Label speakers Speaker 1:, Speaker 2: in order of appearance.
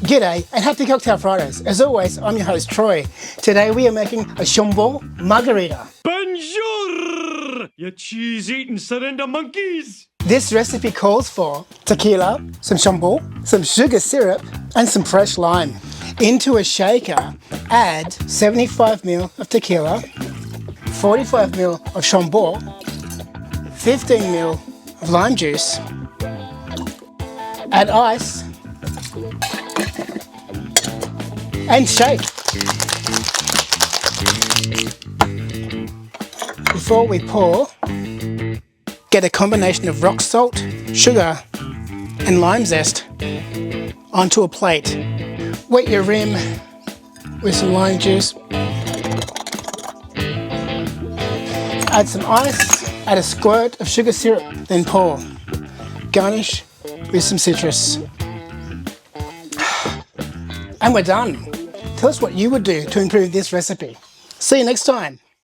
Speaker 1: G'day and happy Cocktail Fridays. As always, I'm your host Troy. Today we are making a Chambord Margarita.
Speaker 2: Bonjour, you cheese-eating surrender monkeys!
Speaker 1: This recipe calls for tequila, some Chambord, some sugar syrup and some fresh lime. Into a shaker, add 75 ml of tequila, 45 ml of Chambord, 15 ml of lime juice, add ice and shake. Before we pour, get a combination of rock salt, sugar and lime zest onto a plate. Wet your rim with some lime juice. Add some ice, add a squirt of sugar syrup, then pour. Garnish with some citrus. And we're done. Tell us what you would do to improve this recipe. See you next time.